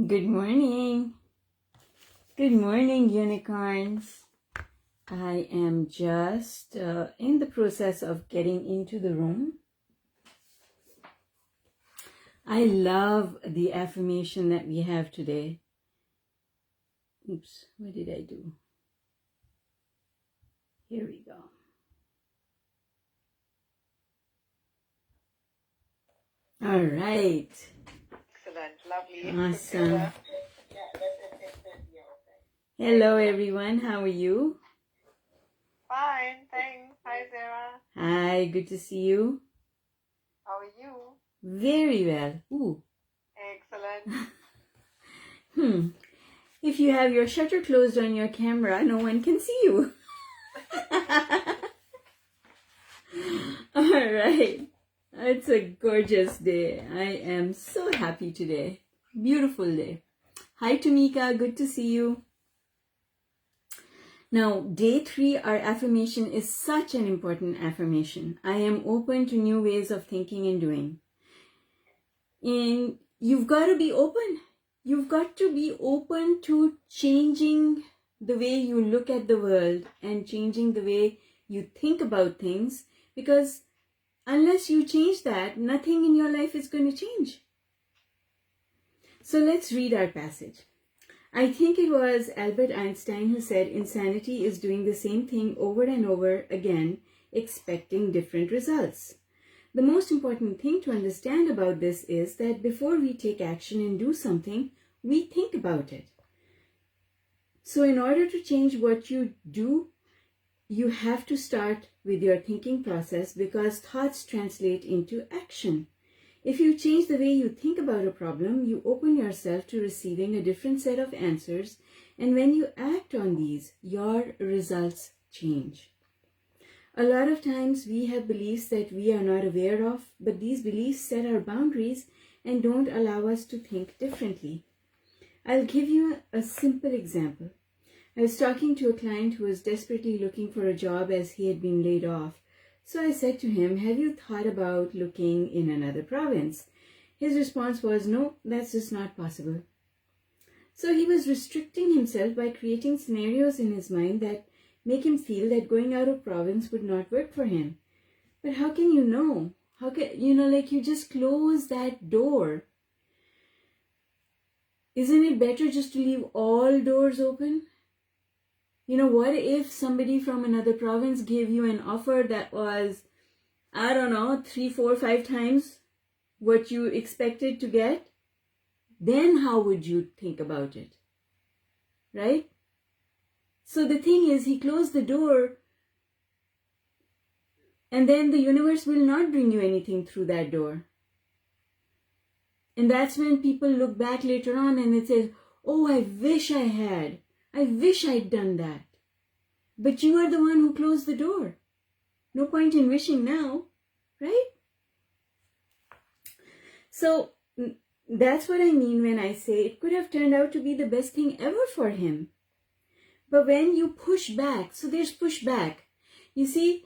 Good morning. Good morning, unicorns. I am just in the process of getting into the room. I love the affirmation that we have today. Oops, what did I do? Here we go. All right. Excellent, lovely. Awesome. Hello, everyone. How are you? Fine, thanks. Hi, Sarah. Hi, good to see you. How are you? Very well. Ooh. Excellent. If you have your shutter closed on your camera, no one can see you. All right. It's a gorgeous day. I am so happy today. Beautiful day. Hi, Tamika. Good to see you. Now, day 3, our affirmation is such an important affirmation. I am open to new ways of thinking and doing. And you've got to be open. You've got to be open to changing the way you look at the world and changing the way you think about things, because unless you change that, nothing in your life is going to change. So let's read our passage. I think it was Albert Einstein who said insanity is doing the same thing over and over again, expecting different results. The most important thing to understand about this is that before we take action and do something, we think about it. So in order to change what you do, you have to start with your thinking process, because thoughts translate into action. If you change the way you think about a problem, you open yourself to receiving a different set of answers, and when you act on these, your results change. A lot of times we have beliefs that we are not aware of, but these beliefs set our boundaries and don't allow us to think differently. I'll give you a simple example. I was talking to a client who was desperately looking for a job as he had been laid off. So I said to him, have you thought about looking in another province? His response was, no, that's just not possible. So he was restricting himself by creating scenarios in his mind that make him feel that going out of province would not work for him. But how can you know? How can, you just close that door. Isn't it better just to leave all doors open? What if somebody from another province gave you an offer that was, 3, 4, 5 times what you expected to get? Then how would you think about it? Right? So the thing is, he closed the door, and then the universe will not bring you anything through that door. And that's when people look back later on and it says, oh, I wish I'd done that. But you are the one who closed the door. No point in wishing now, right? So that's what I mean when I say it could have turned out to be the best thing ever for him. But when you push back, so there's pushback. You see,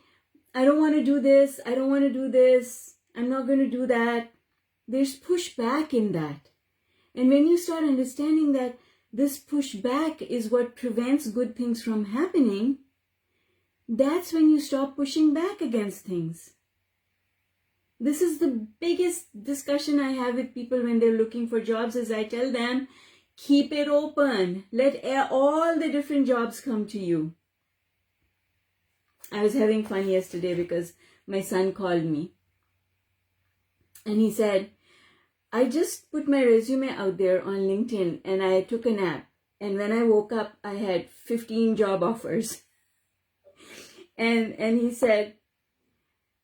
I don't want to do this. I don't want to do this. I'm not going to do that. There's pushback in that. And when you start understanding that this pushback is what prevents good things from happening, that's when you stop pushing back against things. This is the biggest discussion I have with people when they're looking for jobs, is I tell them, keep it open. Let all the different jobs come to you. I was having fun yesterday because my son called me. And he said, I just put my resume out there on LinkedIn and I took a nap. And when I woke up, I had 15 job offers. And he said,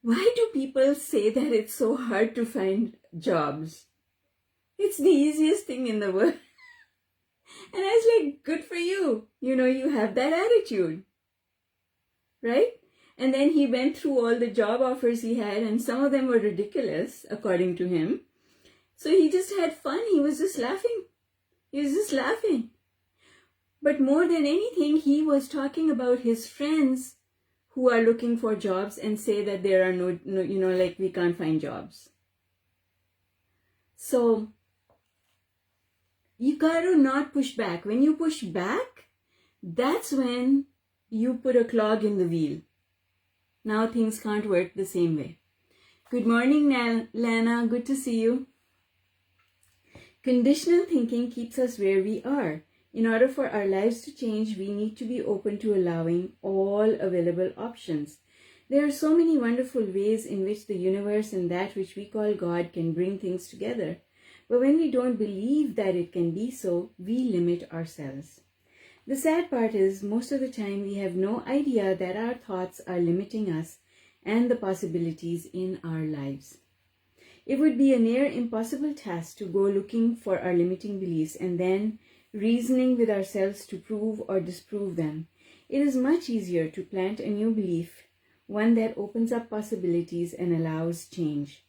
why do people say that it's so hard to find jobs? It's the easiest thing in the world. And I was like, good for you. You have that attitude. Right? And then he went through all the job offers he had, and some of them were ridiculous, according to him. So he just had fun. He was just laughing. But more than anything, he was talking about his friends who are looking for jobs and say that there are no we can't find jobs. So you gotta not push back. When you push back, that's when you put a clog in the wheel. Now things can't work the same way. Good morning, Lana. Good to see you. Conditional thinking keeps us where we are. In order for our lives to change, we need to be open to allowing all available options. There are so many wonderful ways in which the universe and that which we call God can bring things together. But when we don't believe that it can be so, we limit ourselves. The sad part is, most of the time we have no idea that our thoughts are limiting us and the possibilities in our lives. It would be a near impossible task to go looking for our limiting beliefs and then reasoning with ourselves to prove or disprove them. It is much easier to plant a new belief, one that opens up possibilities and allows change.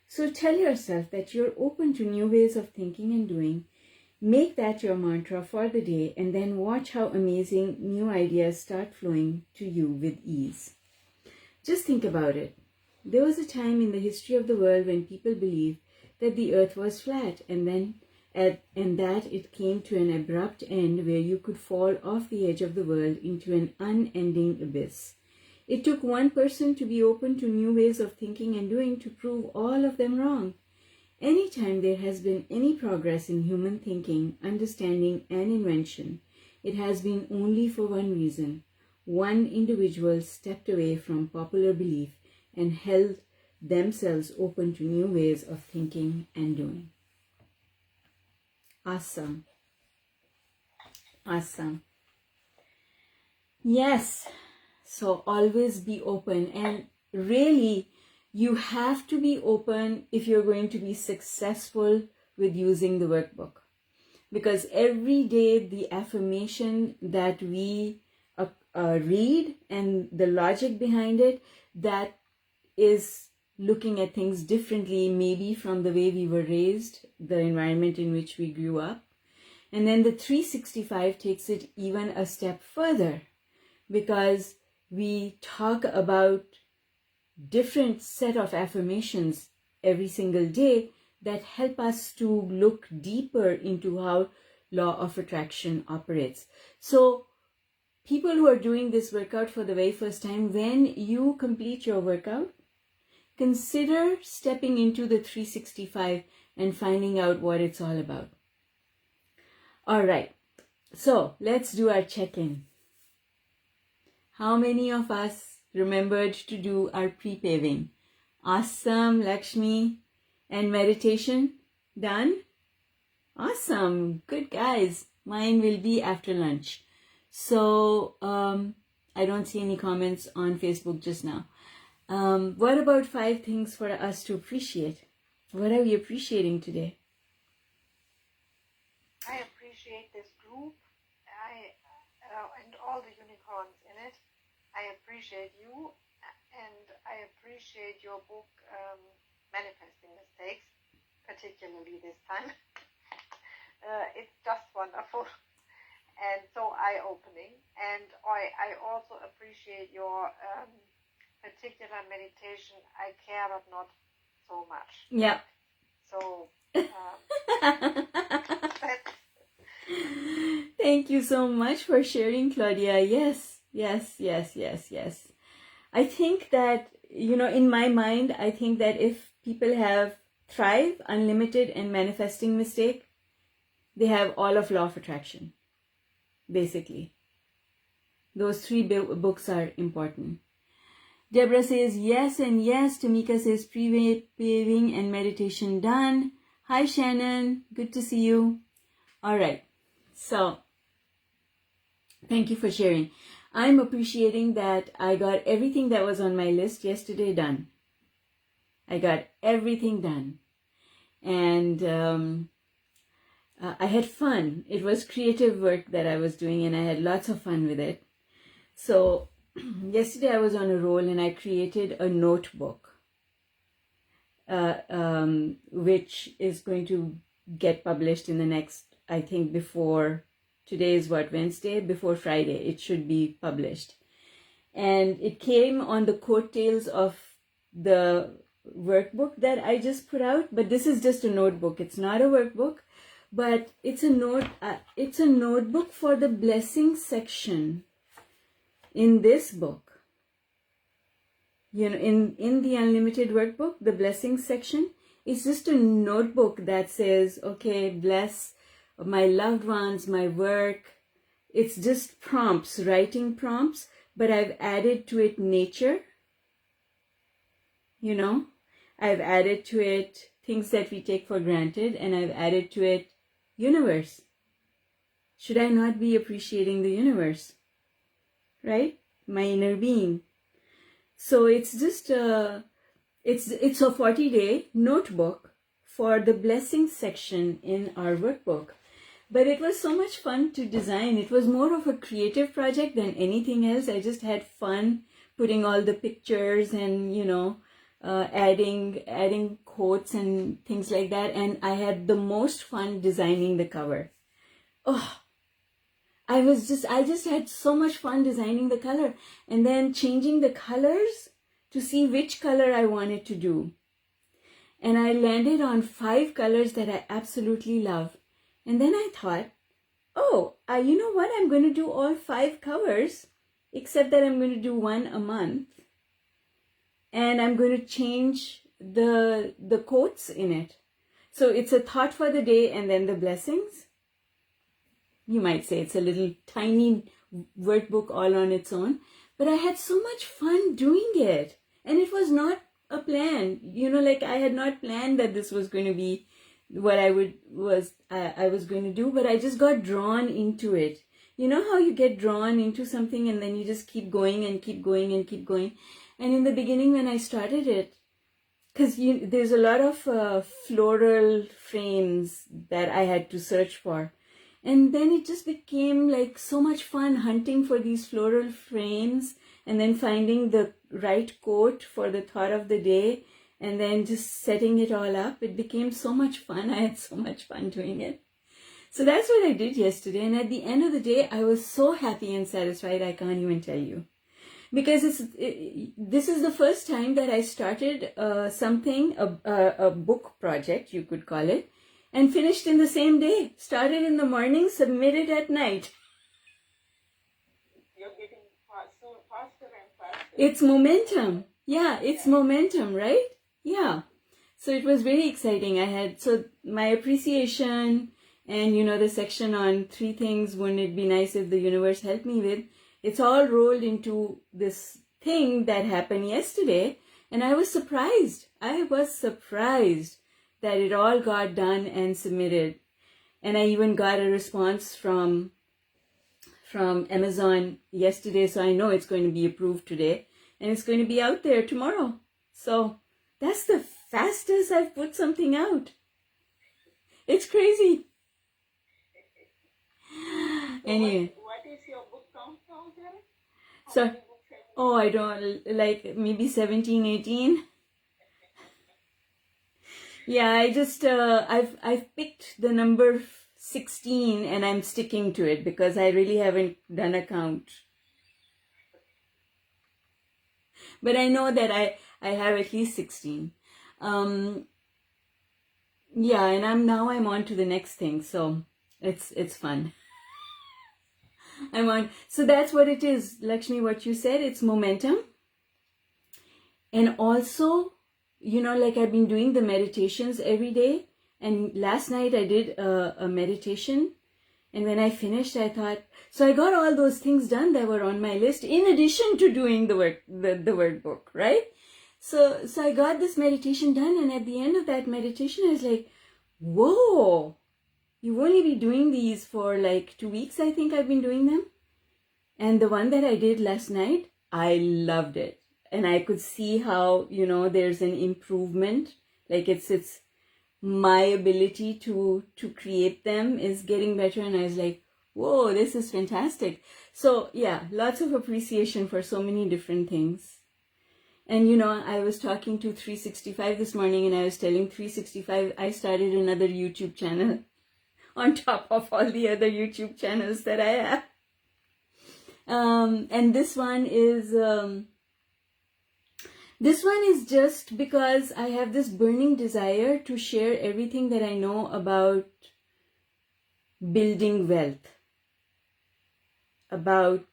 So tell yourself that you're open to new ways of thinking and doing. Make that your mantra for the day, and then watch how amazing new ideas start flowing to you with ease. Just think about it. There was a time in the history of the world when people believed that the earth was flat, and that it came to an abrupt end where you could fall off the edge of the world into an unending abyss. It took one person to be open to new ways of thinking and doing to prove all of them wrong. Anytime there has been any progress in human thinking, understanding, and invention, it has been only for one reason. One individual stepped away from popular belief and held themselves open to new ways of thinking and doing. Awesome. Awesome. Yes. So always be open, and really you have to be open if you're going to be successful with using the workbook, because every day the affirmation that we read and the logic behind it, that is looking at things differently, maybe from the way we were raised, the environment in which we grew up. And then the 365 takes it even a step further, because we talk about different set of affirmations every single day that help us to look deeper into how law of attraction operates. So people who are doing this workout for the very first time, when you complete your workout, consider stepping into the 365 and finding out what it's all about. All right, so let's do our check-in. How many of us remembered to do our pre-paving? Awesome, Lakshmi. And meditation done? Awesome, good guys. Mine will be after lunch. So I don't see any comments on Facebook just now. What about 5 things for us to appreciate? What are we appreciating today? I appreciate this group. And all the unicorns in it. I appreciate you, and I appreciate your book, Manifesting Mistakes, particularly this time. It's just wonderful and so eye-opening. And I also appreciate your particular meditation, I care but not so much. Yeah. So Thank you so much for sharing, Claudia. Yes. I think that, in my mind, I think that if people have Thrive, Unlimited, and Manifesting Mistake, they have all of Law of Attraction, basically. Those 3 books are important. Deborah says yes and yes. Tamika says pre-paving and meditation done. Hi, Shannon. Good to see you. All right. So, thank you for sharing. I'm appreciating that I got everything that was on my list yesterday done. I got everything done. And I had fun. It was creative work that I was doing, and I had lots of fun with it. So, yesterday I was on a roll and I created a notebook, which is going to get published in the next, I think before, today is what, Wednesday? Before Friday, it should be published. And it came on the coattails of the workbook that I just put out, but this is just a notebook. It's not a workbook, but it's a notebook for the blessing section in this book. You know, in the Unlimited Workbook, the blessing section is just a notebook that says, okay, bless my loved ones, my work. It's just prompts, writing prompts, but I've added to it nature. You know, I've added to it things that we take for granted, and I've added to it universe. Should I not be appreciating the universe? Right? My inner being. So it's just it's a 40-day notebook for the blessing section in our workbook. But it was so much fun to design. It was more of a creative project than anything else. I just had fun putting all the pictures and, you know, adding quotes and things like that. And I had the most fun designing the cover. Oh, I just had so much fun designing the color and then changing the colors to see which color I wanted to do. And I landed on 5 colors that I absolutely love. And then I thought, oh, you know what? I'm going to do all 5 covers, except that I'm going to do one a month. And I'm going to change the quotes in it. So it's a thought for the day and then the blessings. You might say it's a little tiny workbook all on its own. But I had so much fun doing it. And it was not a plan. You know, like I had not planned that this was going to be what I was going to do, but I just got drawn into it. You know how you get drawn into something and then you just keep going and keep going and keep going. And in the beginning when I started it, because there's a lot of floral frames that I had to search for. And then it just became like so much fun hunting for these floral frames and then finding the right quote for the thought of the day and then just setting it all up. It became so much fun. I had so much fun doing it. So that's what I did yesterday. And at the end of the day, I was so happy and satisfied, I can't even tell you. Because this is the first time that I started a book project, you could call it, and finished in the same day. Started in the morning, submitted at night. You're getting faster and faster. It's momentum. Yeah, it's momentum, right? Yeah. So it was very exciting. I had, so my appreciation and, you know, the section on 3 things wouldn't it be nice if the universe helped me with, it's all rolled into this thing that happened yesterday. And I was surprised. That it all got done and submitted. And I even got a response from Amazon yesterday. So I know it's going to be approved today. And it's going to be out there tomorrow. So that's the fastest I've put something out. It's crazy. Anyway. What is your book count now, Jared? So, I don't, like maybe 17, 18. Yeah, I just, I've picked the number 16 and I'm sticking to it because I really haven't done a count. But I know that I have at least 16. Yeah, and I'm on to the next thing. So it's fun. So that's what it is, Lakshmi, what you said, it's momentum. And also, you know, like I've been doing the meditations every day. And last night I did a meditation. And when I finished, I thought, so I got all those things done that were on my list in addition to doing the workbook, right? So I got this meditation done. And at the end of that meditation, I was like, whoa, you've only been doing these for like 2 weeks, I think I've been doing them. And the one that I did last night, I loved it. And I could see how, you know, there's an improvement. Like it's my ability to create them is getting better. And I was like, whoa, this is fantastic. So yeah, lots of appreciation for so many different things. And, you know, I was talking to 365 this morning and I was telling 365, I started another YouTube channel on top of all the other YouTube channels that I have. And this one is just because I have this burning desire to share everything that I know about building wealth, about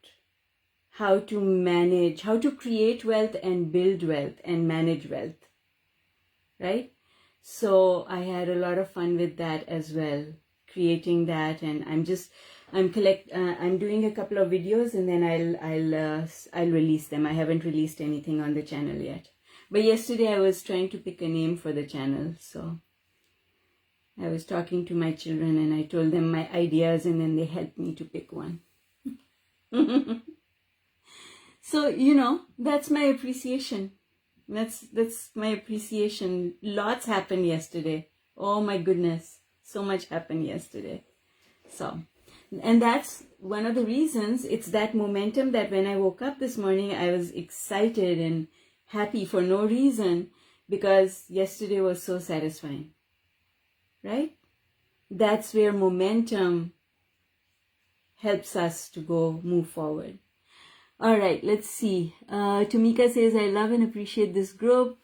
how to manage, how to create wealth and build wealth and manage wealth, right? So I had a lot of fun with that as well, creating that, and I'm doing a couple of videos, and then I'll release them. I haven't released anything on the channel yet. But yesterday I was trying to pick a name for the channel, so I was talking to my children and I told them my ideas, and then they helped me to pick one. So, you know, that's my appreciation. That's my appreciation. Lots happened yesterday. Oh my goodness. So much happened yesterday. So, and that's one of the reasons. It's that momentum that when I woke up this morning, I was excited and happy for no reason, because yesterday was so satisfying. Right? That's where momentum helps us to move forward. All right, let's see. Tamika says, I love and appreciate this group.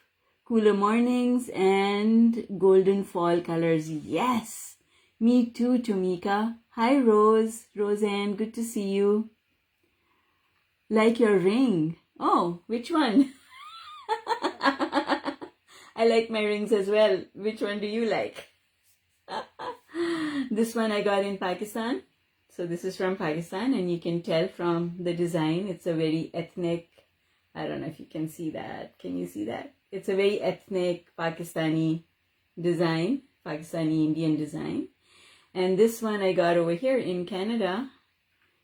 Cooler mornings and golden fall colors. Yes, me too, Tamika. Hi, Roseanne, good to see you. Like your ring. Oh, which one? I like my rings as well. Which one do you like? This one I got in Pakistan. So this is from Pakistan, and you can tell from the design, it's a very ethnic, I don't know if you can see that. Can you see that? It's a very ethnic Pakistani design, Pakistani Indian design. And this one I got over here in Canada,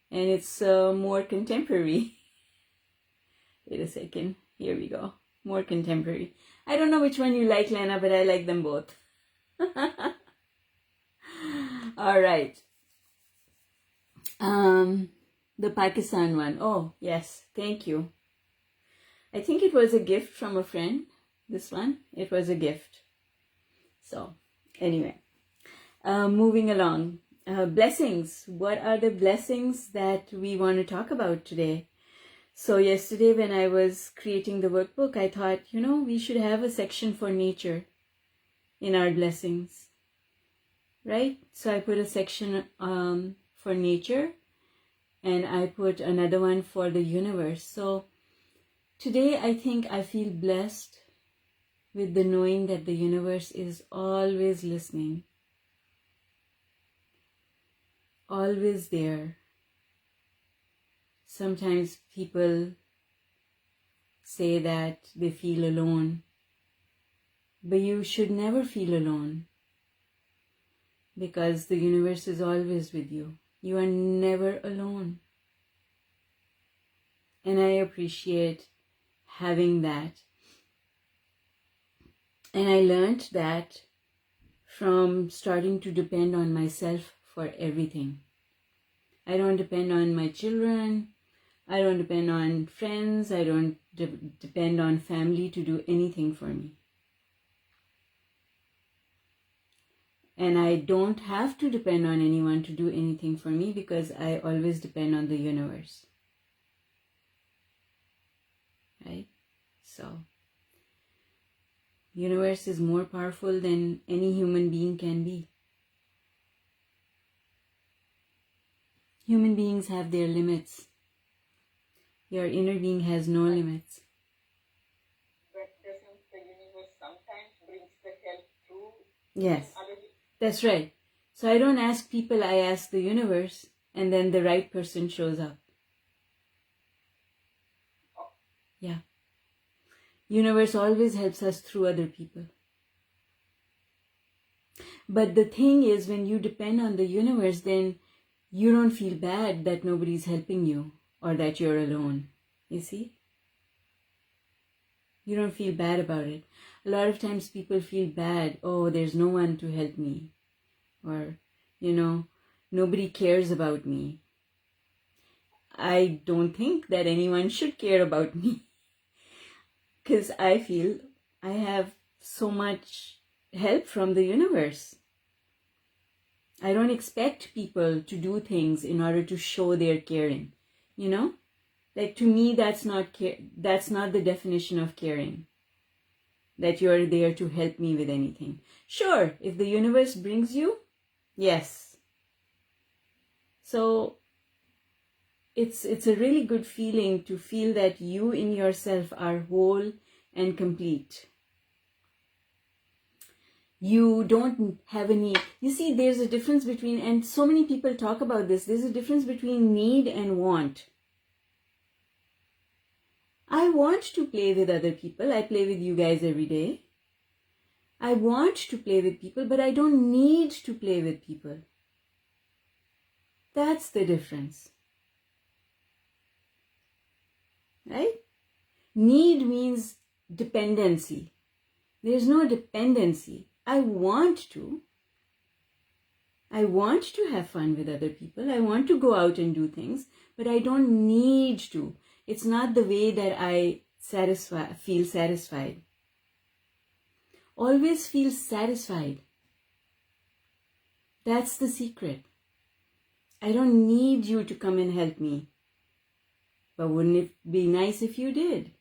and it's more contemporary. Wait a second. Here we go. More contemporary. I don't know which one you like, Lena, but I like them both. All right. The Pakistan one. Oh, yes. Thank you. I think it was a gift from a friend. This one. It was a gift. So, anyway. Moving along. Blessings. What are the blessings that we want to talk about today? So, yesterday when I was creating the workbook, I thought, you know, we should have a section for nature in our blessings. Right? So, I put a section for nature, and I put another one for the universe. So today I think I feel blessed with the knowing that the universe is always listening, always there. Sometimes people say that they feel alone, but you should never feel alone, because the universe is always with you. You are never alone. And I appreciate having that. And I learned that from starting to depend on myself for everything. I don't depend on my children. I don't depend on friends. I don't depend on family to do anything for me. And I don't have to depend on anyone to do anything for me, because I always depend on the universe. Right? So, universe is more powerful than any human being can be. Human beings have their limits. Your inner being has no limits. But doesn't the universe sometimes brings the help through? Yes. That's right. So I don't ask people, I ask the universe, and then the right person shows up. Yeah. Universe always helps us through other people. But the thing is, when you depend on the universe, then you don't feel bad that nobody's helping you or that you're alone. You see? You don't feel bad about it. A lot of times people feel bad. Oh, there's no one to help me. Or, you know, nobody cares about me. I don't think that anyone should care about me. Because I feel I have so much help from the universe. I don't expect people to do things in order to show they're caring. You know? Like, to me, that's not the definition of caring. That you're there to help me with anything. Sure, if the universe brings you, yes. So it's a really good feeling to feel that you in yourself are whole and complete. You don't have any, you see, there's a difference between, and so many people talk about this, there's a difference between need and want. I want to play with other people. I play with you guys every day. I want to play with people, but I don't need to play with people. That's the difference. Right? Need means dependency. There's no dependency. I want to have fun with other people. I want to go out and do things, but I don't need to. It's not the way that I feel satisfied. Always feel satisfied. That's the secret. I don't need you to come and help me. But wouldn't it be nice if you did?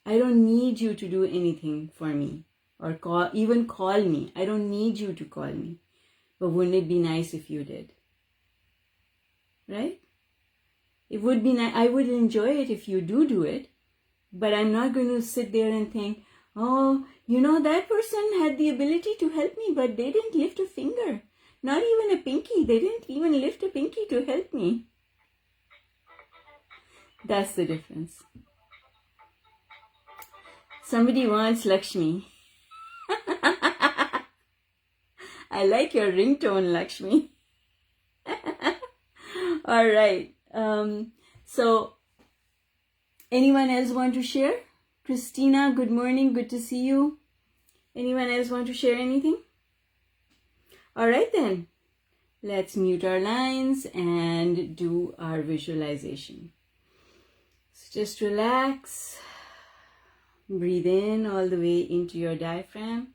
I don't need you to do anything for me or even call me. I don't need you to call me. But wouldn't it be nice if you did? Right? It would be nice. I would enjoy it if you do it. But I'm not going to sit there and think, oh, that person had the ability to help me, but they didn't lift a finger. Not even a pinky. They didn't even lift a pinky to help me. That's the difference. Somebody wants Lakshmi. I like your ringtone, Lakshmi. All right. So, anyone else want to share? Christina, good morning. Good to see you. Anyone else want to share anything? All right then. Let's mute our lines and do our visualization. So just relax. Breathe in all the way into your diaphragm.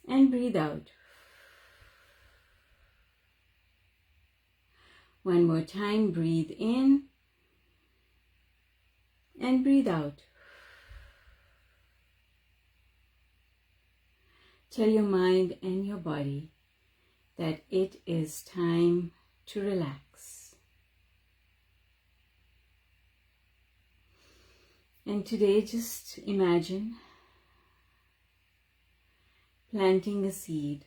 And breathe out. One more time, breathe in and breathe out. Tell your mind and your body that it is time to relax. And today, just imagine planting a seed,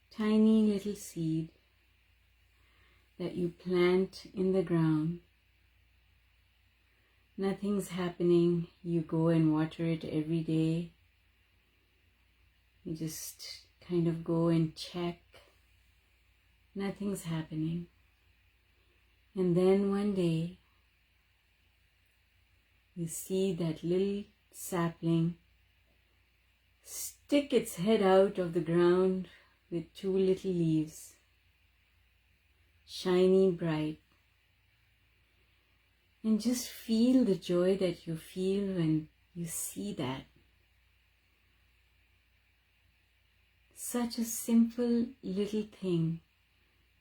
tiny little seed that you plant in the ground. Nothing's happening. You go and water it every day. You just kind of go and check. Nothing's happening. And then one day, you see that little sapling stick its head out of the ground with two little leaves, shiny bright. And just feel the joy that you feel when you see that. Such a simple little thing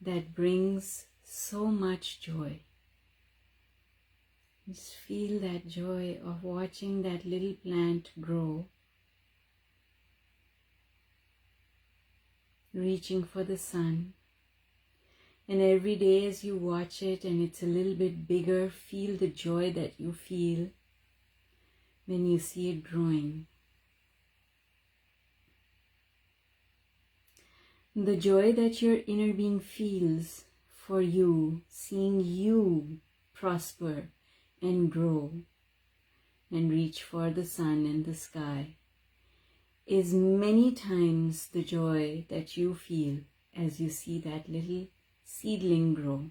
that brings so much joy. Just feel that joy of watching that little plant grow, reaching for the sun. And every day as you watch it and it's a little bit bigger, feel the joy that you feel when you see it growing. The joy that your inner being feels for you, seeing you prosper and grow and reach for the sun and the sky, is many times the joy that you feel as you see that little seedling grow.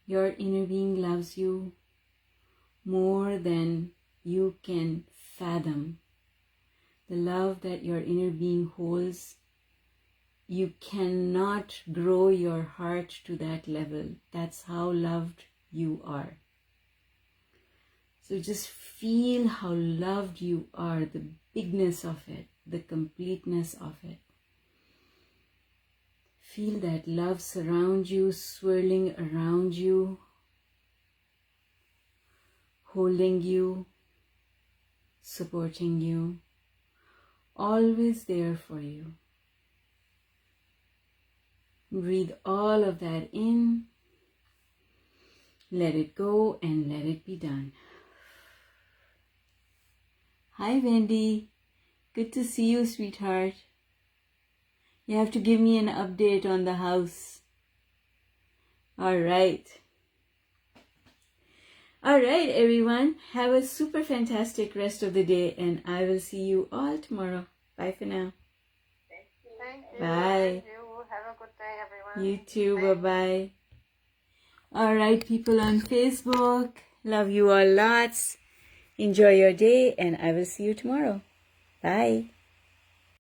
Your inner being loves you more than you can fathom. The love that your inner being holds, you cannot grow your heart to that level. That's how loved you are. So just feel how loved you are, the bigness of it, the completeness of it. Feel that love surround you, swirling around you, holding you, supporting you. always there for you. Breathe all of that in. Let it go and let it be done. Hi, Wendy. Good to see you, sweetheart. You have to give me an update on the house. All right. All right, everyone. Have a super fantastic rest of the day, and I will see you all tomorrow. Bye for now. Thank you. Bye. Thank you. Have a good day, everyone. You too. Bye-bye. All right, people on Facebook. Love you all lots. Enjoy your day, and I will see you tomorrow. Bye.